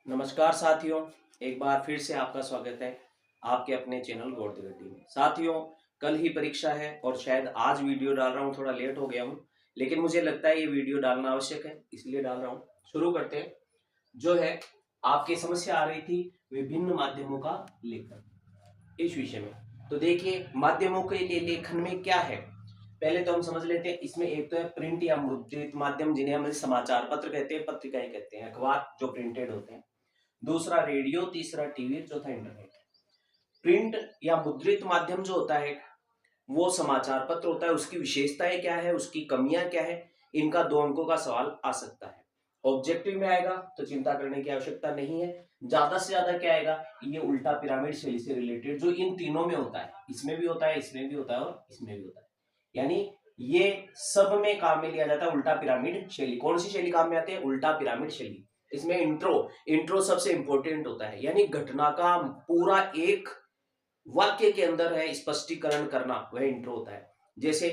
नमस्कार साथियों, एक बार फिर से आपका स्वागत है आपके अपने चैनल गॉड द गड्डी में। साथियों, कल ही परीक्षा है और शायद आज वीडियो डाल रहा हूँ, थोड़ा लेट हो गया हूँ, लेकिन मुझे लगता है ये वीडियो डालना आवश्यक है, इसलिए डाल रहा हूँ। शुरू करते हैं। जो है आपकी समस्या आ रही थी विभिन्न माध्यमों का लेखन, इस विषय में। तो देखिए, माध्यमों के लिए लेखन में क्या है, पहले तो हम समझ लेते हैं। इसमें एक तो है प्रिंट या मुद्रित माध्यम, जिन्हें हम समाचार पत्र कहते हैं, पत्रिकाएं कहते हैं, अखबार जो प्रिंटेड होते हैं। दूसरा रेडियो, तीसरा टीवी, चौथा इंटरनेट। प्रिंट या मुद्रित माध्यम जो होता है वो समाचार पत्र होता है। उसकी विशेषताएं क्या है, उसकी कमियां क्या है, इनका 2 अंकों का सवाल आ सकता है। ऑब्जेक्टिव में आएगा तो चिंता करने की आवश्यकता नहीं है। ज्यादा से ज्यादा क्या आएगा, ये उल्टा पिरामिड शैली से रिलेटेड, जो इन तीनों में होता है, इसमें भी होता है, इसमें भी होता है और इसमें भी होता है। यानी ये सब में काम में लिया जाता है उल्टा पिरामिड शैली। कौन सी शैली काम में आती है? उल्टा पिरामिड शैली। इसमें इंट्रो सबसे इंपॉर्टेंट होता है, यानी घटना का पूरा एक वाक्य के अंदर है स्पष्टीकरण करना, वह इंट्रो होता है। जैसे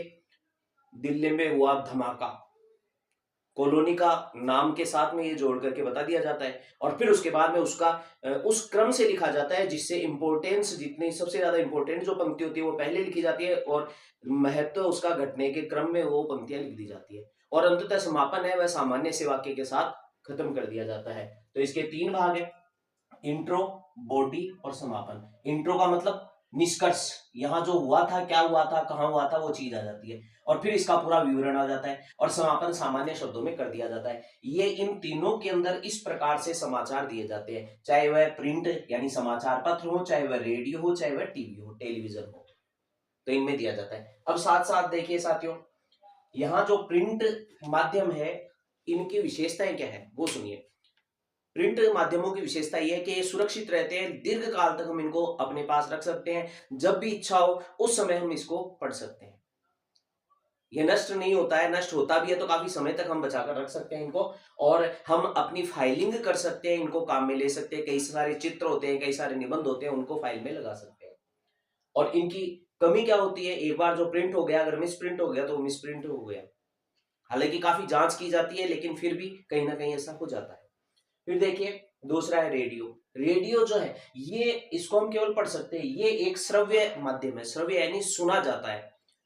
दिल्ली में हुआ धमाका, कॉलोनी का नाम के साथ में ये जोड़ करके बता दिया जाता है, और फिर उसके बाद में उसका उस क्रम से लिखा जाता है जिससे इंपॉर्टेंस, जितनी सबसे ज्यादा इंपॉर्टेंट जो पंक्ति होती है वो पहले लिखी जाती है, और महत्व उसका घटने के क्रम में वो पंक्तियां लिख दी जाती है, और अंततः समापन है वह सामान्य से वाक्य के साथ खत्म कर दिया जाता है। तो इसके 3 भाग है, इंट्रो, बॉडी और समापन। इंट्रो का मतलब निष्कर्ष, यहाँ जो हुआ था, क्या हुआ था, कहाँ हुआ था, वो चीज आ जाती है, और फिर इसका पूरा विवरण आ जाता है, और समापन सामान्य शब्दों में कर दिया जाता है। ये इन तीनों के अंदर इस प्रकार से समाचार दिए जाते हैं, चाहे वह प्रिंट यानी समाचार पत्र हो, चाहे वह रेडियो हो, चाहे वह टीवी हो, टेलीविजन हो, तो इनमें दिया जाता है। अब साथ साथ देखिए साथियों, यहाँ जो प्रिंट माध्यम है, इनकी विशेषताएं क्या है वो सुनिए। प्रिंट माध्यमों की विशेषता यह है कि ये सुरक्षित रहते हैं, दीर्घ काल तक हम इनको अपने पास रख सकते हैं, जब भी इच्छा हो उस समय हम इसको पढ़ सकते हैं। ये नष्ट नहीं होता है, नष्ट होता भी है तो काफी समय तक हम बचाकर रख सकते हैं इनको, और हम अपनी फाइलिंग कर सकते हैं, इनको काम में ले सकते हैं। कई सारे चित्र होते हैं, कई सारे निबंध होते हैं, उनको फाइल में लगा सकते हैं। और इनकी कमी क्या होती है, एक बार जो प्रिंट हो गया, अगर मिस प्रिंट हो गया तो मिस प्रिंट हो गया। हालांकि काफी जांच की जाती है, लेकिन फिर भी कहीं ना कहीं ऐसा हो जाता है। फिर देखिए, दूसरा है रेडियो। रेडियो जो है, ये इसको हम केवल पढ़ सकते हैं, ये एक श्रव्य माध्यम है। श्रव्य यानी सुना जाता है,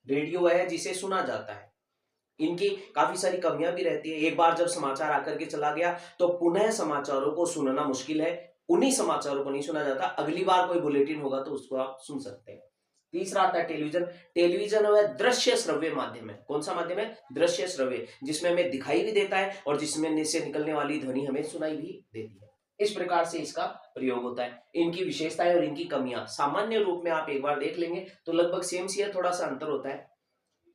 रेडियो है जिसे सुना जाता है। इनकी काफी सारी कमियां भी रहती है। एक बार जब समाचार आकर के चला गया तो पुनः समाचारों को सुनना मुश्किल है, उन्हीं समाचारों को नहीं सुना जाता। अगली बार कोई बुलेटिन होगा तो उसको आप सुन सकते हैं। तीसरा आता है टेलीविजन। टेलीविजन वह दृश्य श्रव्य माध्यम है। कौन सा माध्यम है? दृश्य श्रव्य, जिसमें हमें दिखाई भी देता है और जिसमें से निकलने वाली ध्वनि हमें सुनाई भी देती है। इस प्रकार से इसका प्रयोग होता है। इनकी विशेषताएं और इनकी कमियां सामान्य रूप में आप एक बार देख लेंगे तो लगभग सेम सी है, थोड़ा सा अंतर होता है।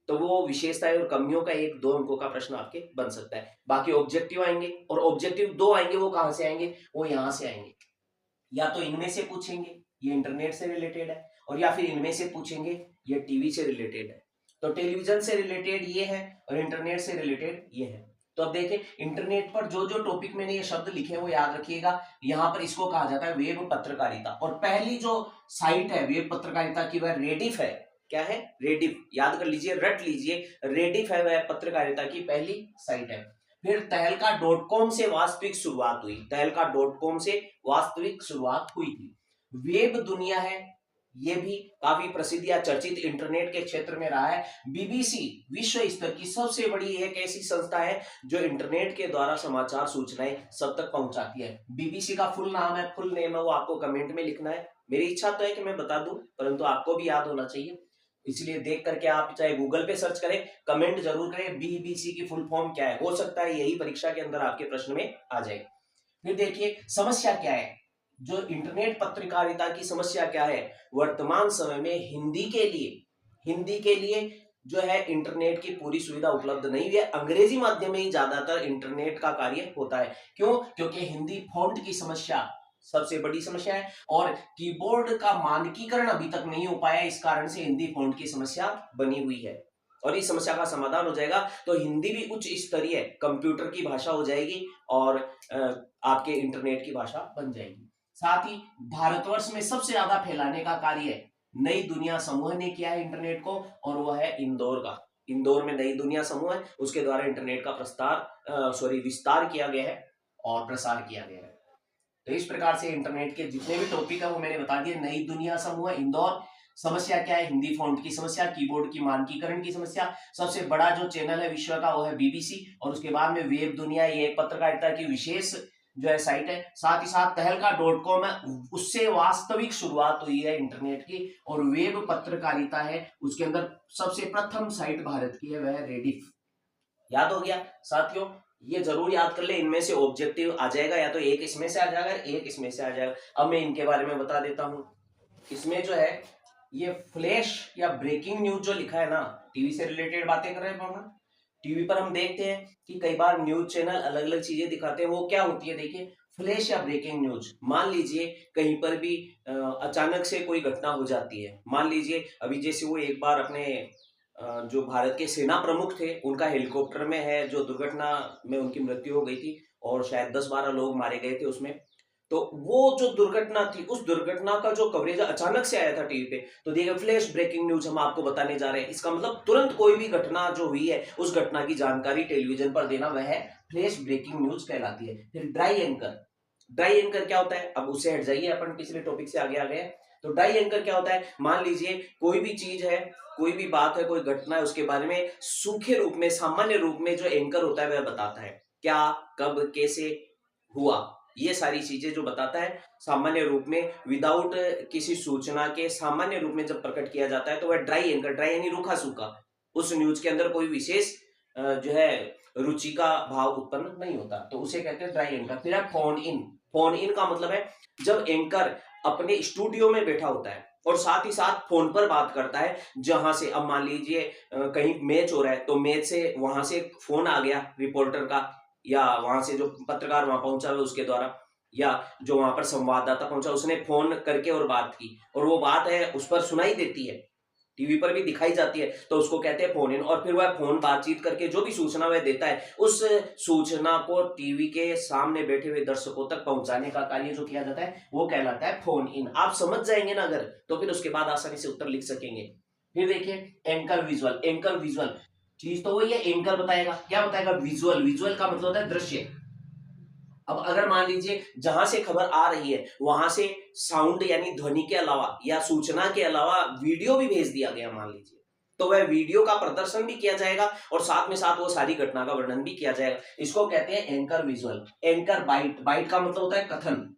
तो वो विशेषताएं और कमियों का 1-2 अंकों का प्रश्न आपके बन सकता है। बाकी ऑब्जेक्टिव आएंगे, और ऑब्जेक्टिव 2 आएंगे, वो कहां से आएंगे? वो यहां से आएंगे। या तो इनमें से पूछेंगे, ये इंटरनेट से रिलेटेड है, और या फिर इनमें से पूछेंगे, ये टीवी से रिलेटेड है। तो टेलीविजन से रिलेटेड ये है और इंटरनेट से रिलेटेड ये है। तो अब देखें, इंटरनेट पर जो जो टॉपिक मैंने ये शब्द लिखे हैं वो याद रखिएगा। यहां पर इसको कहा जाता है वेब पत्रकारिता, और पहली जो साइट है वेब पत्रकारिता की वह रेडिफ है। क्या है? रेडिफ। याद कर लीजिए, रट लीजिए, रेडिफ है वह पत्रकारिता की पहली साइट है। फिर तहलका.com से वास्तविक शुरुआत हुई, तहलका.com से वास्तविक शुरुआत हुई थी। वेब दुनिया है, ये भी काफी प्रसिद्ध या चर्चित इंटरनेट के क्षेत्र में रहा है। बीबीसी विश्व स्तर की सबसे बड़ी एक ऐसी संस्था है जो इंटरनेट के द्वारा समाचार सूचनाएं सब तक पहुंचाती है। बीबीसी का फुल नाम है, फुल नेम है, वो आपको कमेंट में लिखना है। मेरी इच्छा तो है कि मैं बता दूं, परंतु आपको भी याद होना चाहिए, इसलिए देख करके आप चाहे गूगल पे सर्च करें, कमेंट जरूर करें बीबीसी की फुल फॉर्म क्या है। हो सकता है यही परीक्षा के अंदर आपके प्रश्न में आ जाए। फिर देखिए, समस्या क्या है, जो इंटरनेट पत्रकारिता की समस्या क्या है। वर्तमान समय में हिंदी के लिए जो है इंटरनेट की पूरी सुविधा उपलब्ध नहीं है। अंग्रेजी माध्यम में ही ज्यादातर इंटरनेट का कार्य होता है। क्यों? क्योंकि हिंदी फॉन्ट की समस्या सबसे बड़ी समस्या है, और कीबोर्ड का मानकीकरण अभी तक नहीं हो पाया, इस कारण से हिंदी फॉन्ट की समस्या बनी हुई है। और इस समस्या का समाधान हो जाएगा तो हिंदी भी उच्च स्तरीय कंप्यूटर की भाषा हो जाएगी, और आपके इंटरनेट की भाषा बन जाएगी। साथ ही भारतवर्ष में सबसे ज्यादा फैलाने का कार्य नई दुनिया समूह ने किया है इंटरनेट को, और वह है इंदौर का। इंदौर में नई दुनिया समूह है, उसके द्वारा इंटरनेट का विस्तार किया गया है और प्रसार किया गया है। तो इस प्रकार से इंटरनेट के जितने भी टॉपिक है वो मैंने बता दिए। नई दुनिया समूह, इंदौर, समस्या क्या है, हिंदी फॉन्ट की समस्या, कीबोर्ड की मानकीकरण की समस्या, सबसे बड़ा जो चैनल है विश्व का वो है बीबीसी, और उसके बाद में वेब दुनिया, ये एक पत्रकारिता की विशेष जो है साइट है। साथ ही साथ तहलका.com है, उससे वास्तविक शुरुआत हुई है इंटरनेट की, और वेब पत्रकारिता है उसके अंदर सबसे प्रथम साइट भारत की है वह रेडिफ। याद हो गया साथियों, ये जरूर याद कर ले, इनमें से ऑब्जेक्टिव आ जाएगा, या तो एक इसमें से आ जाएगा, एक इसमें से आ जाएगा। अब मैं इनके बारे में बता देता हूं। इसमें जो है ये फ्लैश या ब्रेकिंग न्यूज जो लिखा है ना, टीवी से रिलेटेड बातें कर रहे हैं हम। टीवी पर हम देखते हैं कि कई बार न्यूज चैनल अलग अलग चीजें दिखाते हैं, वो क्या होती है देखिए, फ्लैश या ब्रेकिंग न्यूज। मान लीजिए कहीं पर भी अचानक से कोई घटना हो जाती है, मान लीजिए अभी जैसे वो एक बार अपने जो भारत के सेना प्रमुख थे उनका हेलीकॉप्टर में है जो दुर्घटना में उनकी मृत्यु हो गई थी, और शायद 10-12 लोग मारे गए थे उसमें। तो वो जो दुर्घटना थी, उस दुर्घटना का जो कवरेज अचानक से आया था टीवी पे, तो देखिए फ्लैश ब्रेकिंग न्यूज हम आपको बताने जा रहे हैं। इसका मतलब तुरंत कोई भी घटना जो हुई है उस घटना की जानकारी टेलीविजन पर देना, वह है फ्लैश ब्रेकिंग न्यूज कहलाती है। फिर ड्राई एंकर, ड्राई एंकर क्या होता है, अब उससे हट जाइए, अपन पिछले टॉपिक से आगे आ गए। तो ड्राई एंकर क्या होता है, मान लीजिए कोई भी चीज है, कोई भी बात है, कोई घटना है, उसके बारे में सूखे रूप में, सामान्य रूप में जो एंकर होता है वह बताता है, क्या, कब, कैसे हुआ, ये सारी चीजें जो बताता है सामान्य रूप में, विदाउट किसी सूचना के सामान्य रूप में जब प्रकट किया जाता है तो वह ड्राई एंकर, ड्राई यानी रूखा सूखा, उस न्यूज के अंदर कोई विशेष जो है रुचि का भाव उत्पन्न नहीं होता, तो उसे कहते हैं ड्राई एंकर। फिर है फोन इन। फोन इन का मतलब है जब एंकर अपने स्टूडियो में बैठा होता है और साथ ही साथ फोन पर बात करता है, जहां से, अब मान लीजिए कहीं मैच हो रहा है, तो मैच से वहां से फोन आ गया रिपोर्टर का, या वहां से जो पत्रकार वहां पहुंचा हुआ उसके द्वारा, या जो वहां पर संवाददाता पहुंचा उसने फोन करके और बात की, और वो बात है उस पर सुनाई देती है, टीवी पर भी दिखाई जाती है, तो उसको कहते हैं फोन इन। और फिर वह फोन बातचीत करके जो भी सूचना वह देता है, उस सूचना को टीवी के सामने बैठे हुए दर्शकों तक पहुंचाने का कार्य जो किया जाता है वो कहलाता है फोन इन। आप समझ जाएंगे ना अगर, तो फिर उसके बाद आसानी से उत्तर लिख सकेंगे। फिर देखिए एंकर विजुअल। एंकर विजुअल चीज तो वही है, एंकर बताएगा, क्या बताएगा, विजुअल। विजुअल का मतलब होता है दृश्य। अब अगर मान लीजिए जहां से खबर आ रही है वहां से साउंड यानी ध्वनि के अलावा या सूचना के अलावा वीडियो भी भेज दिया गया मान लीजिए, तो वह वीडियो का प्रदर्शन भी किया जाएगा और साथ में साथ वो सारी घटना का वर्णन भी किया जाएगा। इसको कहते हैं anchor visual. Anchor bite. Bite का मतलब होता है कथन।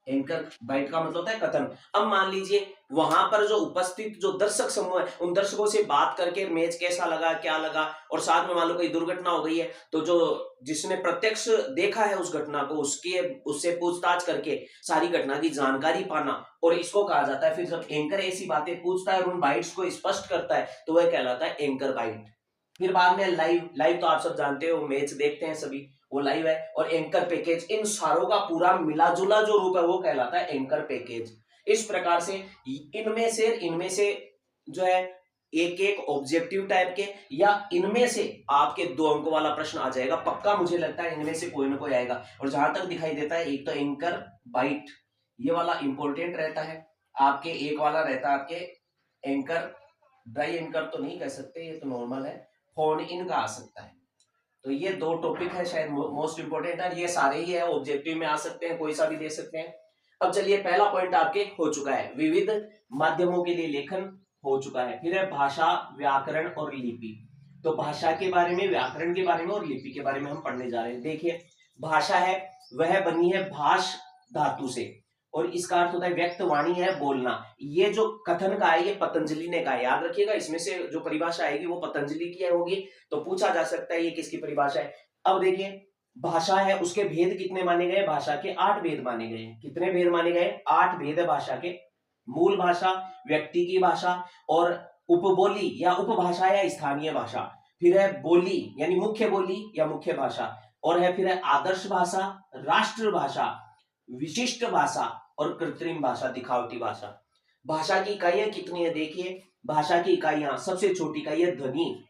एंकर बाइट का मतलब होता है कथन। अब मान लीजिए वहां पर जो उपस्थित जो दर्शक समूह है उन दर्शकों से बात करके मैच कैसा लगा, क्या लगा, और साथ में मान लो कोई दुर्घटना हो गई है तो जो जिसने प्रत्यक्ष देखा है उस घटना को उससे पूछताछ करके सारी घटना की जानकारी पाना, और इसको कहा जाता है, फिर जब एंकर ऐसी बातें पूछता है और उन बाइट्स को स्पष्ट करता है तो वह कहलाता है एंकर बाइट। फिर बाद में लाइव। लाइव तो आप सब जानते हो, मैच देखते हैं सभी, वो लाइव है। और एंकर पैकेज, इन सारों का पूरा मिलाजुला जो रूप है वो कहलाता है एंकर पैकेज। इस प्रकार से इनमें से जो है एक एक ऑब्जेक्टिव टाइप के, या इनमें से आपके 2 अंक वाला प्रश्न आ जाएगा पक्का, मुझे लगता है इनमें से कोई ना कोई आएगा। और जहां तक दिखाई देता है एक तो एंकर बाइट, ये वाला इंपॉर्टेंट रहता है आपके, एक वाला रहता है आपके एंकर। ड्राई एंकर तो नहीं कह सकते, ये तो नॉर्मल है, फोन इन का आ सकता है। तो ये 2 टॉपिक है शायद मोस्ट इंपोर्टेंट है, ये सारे ही है, ऑब्जेक्टिव में आ सकते हैं, कोई सा भी दे सकते हैं। अब चलिए पहला पॉइंट आपके हो चुका है, विविध माध्यमों के लिए लेखन हो चुका है। फिर है भाषा, व्याकरण और लिपि। तो भाषा के बारे में, व्याकरण के बारे में और लिपि के बारे में हम पढ़ने जा रहे हैं। देखिए भाषा है वह बनी है भाष धातु से, और इसका अर्थ होता है व्यक्त, वाणी है बोलना। ये जो कथन का है ये पतंजलि ने कहा है, याद रखिएगा, इसमें से जो परिभाषा आएगी वो पतंजलि की होगी, तो पूछा जा सकता है ये किसकी परिभाषा है। अब देखिए भाषा है, उसके भेद कितने माने गए, भाषा के 8 भेद माने गए। कितने भेद माने गए, 8 भेद है भाषा के। मूल भाषा, व्यक्ति की भाषा, और उपबोली या उपभाषा या स्थानीय भाषा। फिर है बोली यानी मुख्य बोली या मुख्य भाषा, और है फिर है आदर्श भाषा, राष्ट्र भाषा, विशिष्ट भाषा और कृत्रिम भाषा, दिखावटी भाषा। भाषा की इकाइयां कितनी है देखिए, भाषा की इकाइयां, सबसे छोटी इकाई है ध्वनि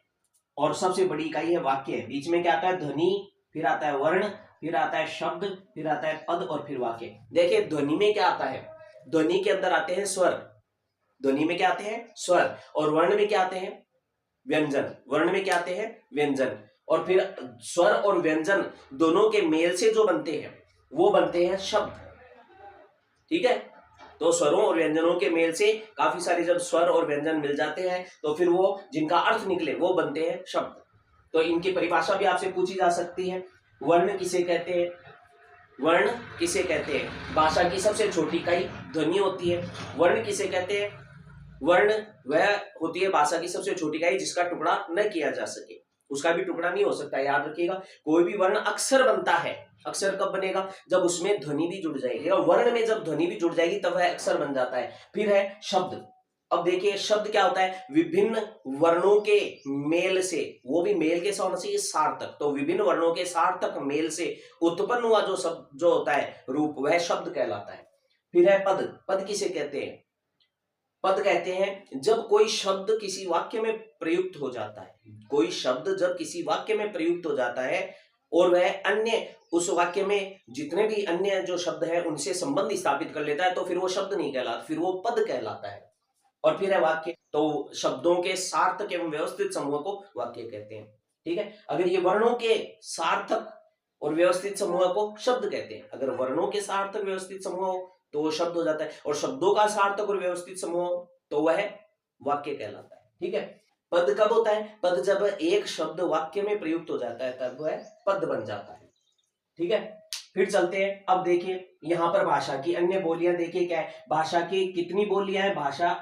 और सबसे बड़ी इकाई है वाक्य। बीच में क्या आता है, ध्वनि, फिर आता है वर्ण, फिर आता है शब्द, फिर आता है पद और फिर वाक्य। देखिए ध्वनि में क्या आता है, ध्वनि के अंदर आते हैं स्वर, ध्वनि में क्या आते हैं, स्वर, और वर्ण में क्या आते हैं, व्यंजन, वर्ण में क्या आते हैं, व्यंजन। और फिर स्वर और व्यंजन दोनों के मेल से जो बनते हैं वो बनते हैं शब्द। ठीक है, तो स्वरों और व्यंजनों के मेल से काफी सारे जब स्वर और व्यंजन मिल जाते हैं तो फिर वो जिनका अर्थ निकले वो बनते हैं शब्द। तो इनकी परिभाषा भी आपसे पूछी जा सकती है। वर्ण किसे कहते हैं? वर्ण किसे कहते हैं? भाषा की सबसे छोटी इकाई ध्वनि होती है। वर्ण किसे कहते हैं? वर्ण वह होती है भाषा की सबसे छोटी इकाई जिसका टुकड़ा न किया जा सके, उसका भी टुकड़ा नहीं हो सकता। याद रखिएगा, कोई भी वर्ण अक्षर बनता है। अक्षर कब बनेगा? जब उसमें ध्वनि भी जुड़ जाएगी, और वर्ण में जब ध्वनि भी जुड़ जाएगी तब वह अक्षर बन जाता है। फिर है शब्द। अब देखिए शब्द क्या होता है? विभिन्न वर्णों के मेल से, वो भी मेल के होना चाहिए सार्थक, तो विभिन्न वर्णों के सार्थक मेल से उत्पन्न हुआ जो शब्द जो होता है रूप, वह शब्द कहलाता है। फिर है पद। पद किसे कहते हैं? पद कहते हैं जब कोई शब्द किसी वाक्य में प्रयुक्त हो जाता है, कोई शब्द जब किसी वाक्य में प्रयुक्त हो जाता है और वह अन्य उस वाक्य में जितने भी अन्य जो शब्द है उनसे संबंध स्थापित कर लेता है, तो फिर वो शब्द नहीं कहलाता, फिर वो पद कहलाता है। और फिर है वाक्य। तो शब्दों के सार्थक एवं व्यवस्थित समूह को वाक्य कहते हैं। ठीक है, अगर ये वर्णों के सार्थक और व्यवस्थित समूह को शब्द कहते हैं। अगर वर्णों के सार्थक व्यवस्थित समूह हो तो वो शब्द हो जाता है, और शब्दों का सार्थक और व्यवस्थित समूह हो तो वह वाक्य कहलाता है। ठीक है, पद कब होता है? पद जब एक शब्द वाक्य में प्रयुक्त हो जाता है तब वह पद बन जाता है। ठीक है, फिर चलते हैं। अब देखिए यहाँ पर भाषा की अन्य बोलियां देखिए क्या है। भाषा की कितनी बोलियां हैं? भाषा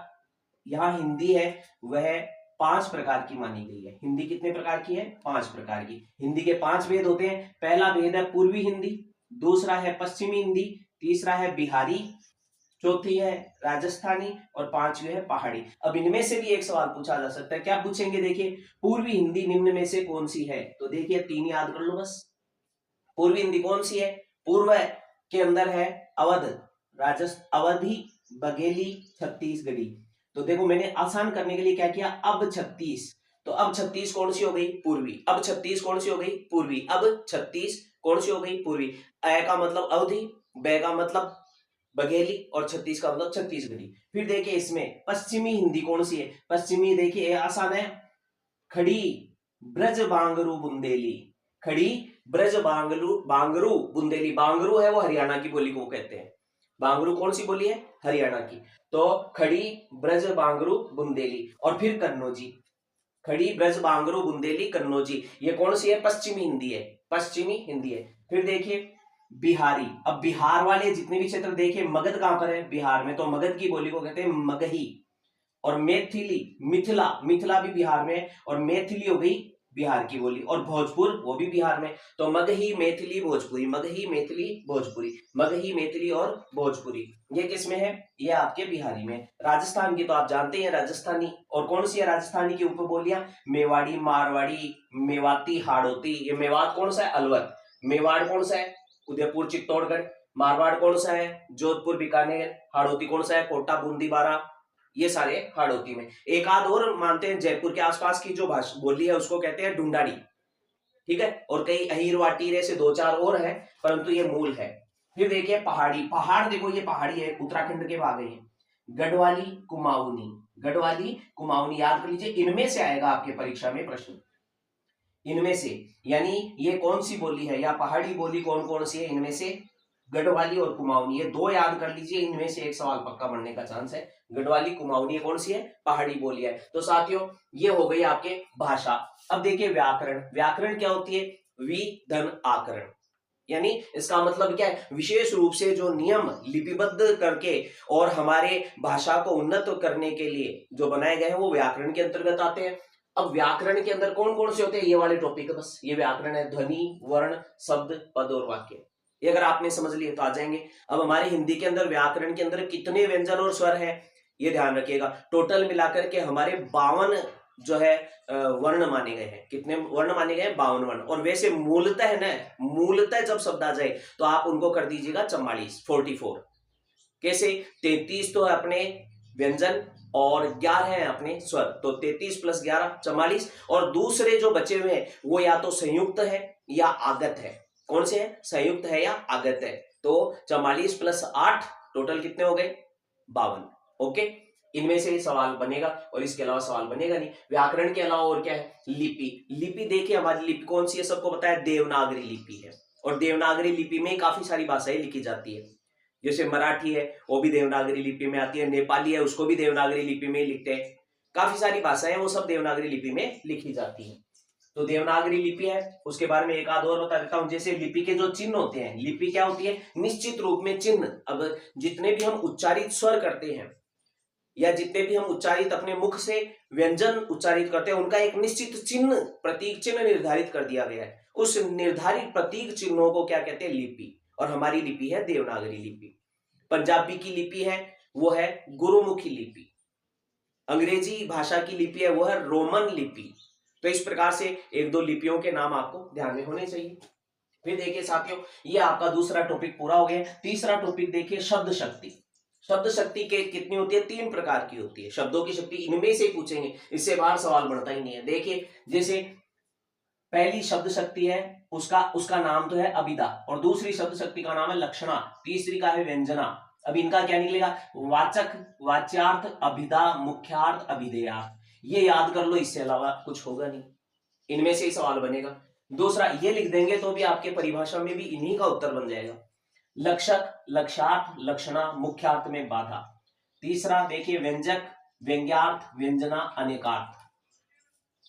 यहाँ हिंदी है वह 5 प्रकार की मानी गई है। हिंदी कितने प्रकार की है? 5 प्रकार की। हिंदी के 5 भेद होते हैं। पहला भेद है पूर्वी हिंदी, दूसरा है पश्चिमी हिंदी, तीसरा है बिहारी, चौथी है राजस्थानी और पांचवी है पहाड़ी। अब इनमें से भी एक सवाल पूछा जा सकता है। क्या पूछेंगे? देखिए, पूर्वी हिंदी निम्न में से कौन सी है? तो देखिए 3 याद कर लो बस। पूर्वी हिंदी कौन सी है? पूर्व के अंदर है अवध, अवधी, बघेली, छत्तीसगढ़ी। तो देखो मैंने आसान करने के लिए क्या किया, अब 36। तो अब 36 कौन सी हो गई? पूर्वी। अब 36 कौन सी हो गई? पूर्वी। अब 36 कौन सी हो गई? पूर्वी। अ का मतलब अवधि, ब का मतलब बघेली और 36 का मतलब छत्तीसगढ़ी। फिर देखिए इसमें पश्चिमी हिंदी कौन सी है? पश्चिमी देखिए आसान है, खड़ी, ब्रज, बांगरू, बुंदेली। खड़ी, ब्रज, बांगरू, बुंदेली। बांगरू है वो हरियाणा की बोली को कहते हैं। बांगरू कौन सी बोली है? हरियाणा की। तो खड़ी, ब्रज, बांगरू, बुंदेली। और फिर कन्नौजी। खड़ी, ब्रज, बांगरू, बुंदेली, कन्नौजी। ये कौन सी है? पश्चिमी हिंदी है। पश्चिमी हिंदी है। फिर देखिए बिहारी। अब बिहार वाले जितने भी क्षेत्र देखिए, मगध कहां पर है? बिहार में। तो मगध की बोली को कहते हैं मगही। और मैथिली, मिथिला, मिथिला भी बिहार में, और मैथिली हो गई बिहार की बोली। और भोजपुर वो भी बिहार में। तो मगही, मैथिली, भोजपुरी, मगही, मैथिली, भोजपुरी, मगही, मैथिली और भोजपुरी। ये किस में है? ये आपके बिहारी में। राजस्थान की तो आप जानते हैं राजस्थानी। और कौन सी है राजस्थानी की उपबोलियां? मेवाड़ी, मारवाड़ी, मेवाती, हाड़ौती। ये मेवात कौन सा है? अलवर। मेवाड़ कौन सा है? उदयपुर, चित्तौड़गढ़। मारवाड़ कौन सा है? जोधपुर, बीकानेर। हाड़ौती कौन सा है? कोटा, बूंदी, बारा। ये सारे हाड़ौती में। एक आध और मानते हैं जयपुर के आसपास की जो भाषा बोली है उसको कहते हैं ढूंढाड़ी। ठीक है, और कई अहीर, वाटीरे से 2-4 और है, परंतु ये मूल है। फिर देखिए पहाड़ी। पहाड़ देखो ये पहाड़ी है, उत्तराखंड के भाग है। गढ़वाली, कुमाऊनी। गढ़वाली, कुमाऊनी याद कर लीजिए, इनमें से आएगा आपके परीक्षा में प्रश्न। इनमें से, यानी ये कौन सी बोली है या पहाड़ी बोली कौन कौन सी है? इनमें से गढ़वाली और कुमाऊनी, ये 2 याद कर लीजिए, इनमें से एक सवाल पक्का बनने का चांस है। गढ़वाली, कुमाऊनी कौन सी है? पहाड़ी बोली है। तो साथियों ये हो गई आपके भाषा। अब देखिए व्याकरण। व्याकरण क्या होती है? वि धन आकरण, यानी इसका मतलब क्या है? विशेष रूप से जो नियम लिपिबद्ध करके और हमारे भाषा को उन्नत करने के लिए जो बनाए गए हैं वो व्याकरण के अंतर्गत आते हैं। अब व्याकरण के अंदर कौन कौन से होते हैं? ये वाले टॉपिक, बस ये व्याकरण है। ध्वनि, वर्ण, शब्द, पद और वाक्य। ये अगर आपने समझ लिए तो आ जाएंगे। अब हमारे हिंदी के अंदर व्याकरण के अंदर कितने व्यंजन और स्वर है ये ध्यान रखिएगा। टोटल मिलाकर के हमारे 52 जो है वर्ण माने गए हैं। कितने वर्ण माने गए हैं? 52 वर्ण। और वैसे मूलतः है ना, मूलतः जब शब्द आ जाए तो आप उनको कर दीजिएगा 44, 44। कैसे? 33 तो अपने व्यंजन और 11 है अपने स्वर, तो 33 + 11 44। और दूसरे जो बचे हुए हैं वो या तो संयुक्त है या आगत है। कौन से है? संयुक्त है या आगत है। तो 44 + 8 टोटल कितने हो गए? 52। ओके, इनमें से ही सवाल बनेगा और इसके अलावा सवाल बनेगा नहीं। व्याकरण के अलावा और क्या है? लिपि। लिपि देखिए हमारी लिपि कौन सी है? सबको पता है देवनागरी लिपि है। और देवनागरी लिपि में काफी सारी भाषाएं लिखी जाती है। जैसे मराठी है वो भी देवनागरी लिपि में आती है, नेपाली है उसको भी देवनागरी लिपि में ही लिखते हैं। काफी सारी भाषाएं वो सब देवनागरी लिपि में लिखी जाती है। तो देवनागरी लिपि है, उसके बारे में एक आध और बता देता हूं। जैसे लिपि के जो चिन्ह होते हैं, लिपि क्या होती है, निश्चित रूप में चिन्ह। अब जितने भी हम उच्चारित स्वर करते हैं या जितने भी हम उच्चारित अपने मुख से व्यंजन उच्चारित करते हैं, उनका एक निश्चित चिन्ह, प्रतीक चिन्ह निर्धारित कर दिया गया है। उस निर्धारित प्रतीक चिन्हों को क्या कहते हैं, लिपि। और हमारी लिपि है देवनागरी लिपि। पंजाबी की लिपि है वो है गुरुमुखी लिपि। अंग्रेजी भाषा की लिपि है वो है रोमन लिपि। तो इस प्रकार से एक दो लिपियों के नाम आपको ध्यान में होने चाहिए। फिर देखिए साथियों, ये आपका दूसरा टॉपिक पूरा हो गया। तीसरा टॉपिक देखिए, शब्द शक्ति। शब्द शक्ति के कितनी होती है, 3 प्रकार की होती है। शब्दों की शक्ति इनमें से पूछेंगे, इससे बाहर सवाल बनता ही नहीं है। देखिए जैसे पहली शब्द शक्ति है उसका नाम तो है अभिधा, और दूसरी शब्द शक्ति का नाम है लक्षणा, तीसरी का है व्यंजना। अब इनका क्या निकलेगा, वाचक, वाच्यार्थ, अभिधा, मुख्यार्थ, अभिधेयार्थ। ये याद कर लो, इससे अलावा कुछ होगा नहीं, इनमें से ही सवाल बनेगा। दूसरा ये लिख देंगे तो भी आपके परिभाषा में भी इन्हीं का उत्तर बन जाएगा। लक्षक, लक्षार्थ, लक्षणा, मुख्यार्थ में बाधा। तीसरा देखिए व्यंजक, व्यंग्यार्थ, व्यंजना, अनेकार्थ।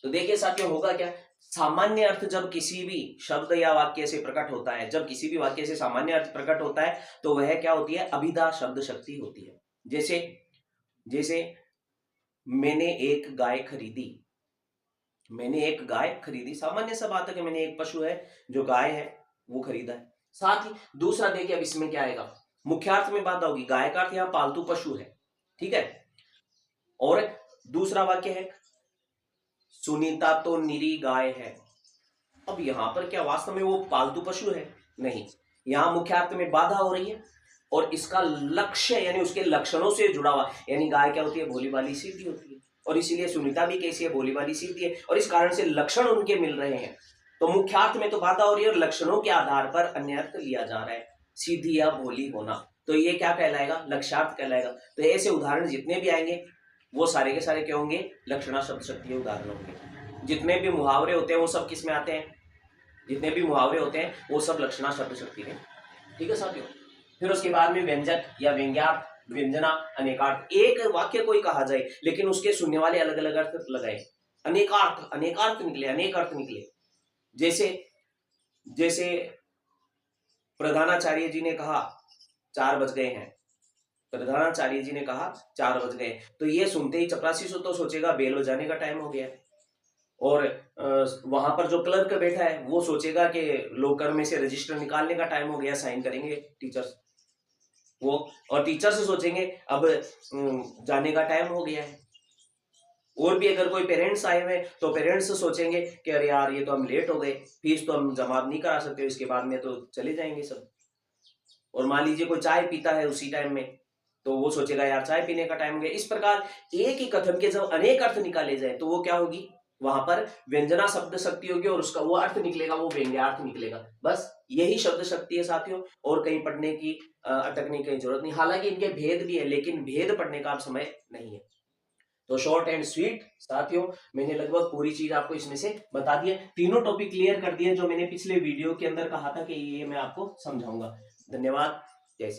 तो देखिए साथियों होगा क्या, सामान्य अर्थ जब किसी भी शब्द या वाक्य से प्रकट होता है, जब किसी भी वाक्य से सामान्य अर्थ प्रकट होता है तो वह क्या होती है, अभिधा शब्द शक्ति होती है। जैसे जैसे मैंने एक गाय खरीदी, मैंने एक गाय खरीदी, सामान्य सा बात है कि मैंने एक पशु है जो गाय है वो खरीदा है। साथ ही दूसरा देखिए, अब इसमें क्या आएगा, मुख्यार्थ में बात होगी, गाय का अर्थ यहां पालतू पशु है, ठीक है। और दूसरा वाक्य है सुनीता तो निरी गाय है। अब यहां पर क्या वास्तव में वो पालतू पशु है, नहीं, यहां मुख्यार्थ में बाधा हो रही है और इसका लक्ष्य यानी उसके लक्षणों से जुड़ा हुआ, यानी गाय क्या होती है, भोली भाली सीधी होती है, और इसीलिए सुनीता भी कैसी है, भोली भाली सीधी है, और इस कारण से लक्षण उनके मिल रहे हैं। तो मुख्यार्थ में तो बाधा हो रही है और लक्षणों के आधार पर अन्य अर्थ लिया जा रहा है, सीधी या भोली होना। तो ये क्या कहलाएगा, लक्ष्यार्थ कहलाएगा। तो ऐसे उदाहरण जितने भी आएंगे वो सारे के सारे क्या होंगे, लक्षणा शब्द शक्ति के उदाहरण होंगे। जितने भी मुहावरे होते हैं वो सब किस में आते हैं, जितने भी मुहावरे होते हैं वो सब लक्षणा शब्द शक्ति में, ठीक है साथियों। फिर उसके बाद में व्यंजक या व्यंग्यार्थ, व्यंजना, अनेकार्थ। एक वाक्य कोई कहा जाए लेकिन उसके सुनने वाले अलग अलग अर्थ लगाए, अनेकार्थ, अनेकार्थ निकले, अनेक अर्थ निकले। जैसे जैसे प्रधानाचार्य जी ने कहा 4 बज गए हैं, प्रधानाचार्य जी ने कहा 4 बज गए, तो ये सुनते ही चपरासी तो सोचेगा बेल बजाने का टाइम हो गया है। और वहां पर जो क्लर्क बैठा है वो सोचेगा कि लॉकर में से रजिस्टर निकालने का टाइम हो गया, साइन करेंगे टीचर्स वो, और टीचर्स सोचेंगे अब जाने का टाइम हो गया है। और भी अगर कोई पेरेंट्स आए हुए तो पेरेंट्स सोचेंगे कि अरे यार ये तो हम लेट हो गए, फीस तो हम जमा नहीं करा सकते, इसके बाद में तो चले जाएंगे सब। और मान लीजिए कोई चाय पीता है उसी टाइम में, तो वो सोचेगा यार चाय पीने का टाइम हो गया। इस प्रकार एक ही कथन के जब अनेक अर्थ निकाले जाए तो वो क्या होगी, वहां पर व्यंजना शब्द शक्ति होगी और उसका वो अर्थ निकलेगा, वो व्यंग्यार्थ निकलेगा। बस यही शब्द शक्ति है साथियों, और कहीं पढ़ने की अटकने की जरूरत नहीं। हालांकि इनके भेद भी है लेकिन भेद पढ़ने का अब समय नहीं है। तो शॉर्ट एंड स्वीट साथियों, मैंने लगभग पूरी चीज आपको इसमें से बता दी है। तीनों टॉपिक क्लियर कर दिए जो मैंने पिछले वीडियो के अंदर कहा था कि ये मैं आपको समझाऊंगा। धन्यवाद, जय श्री राम।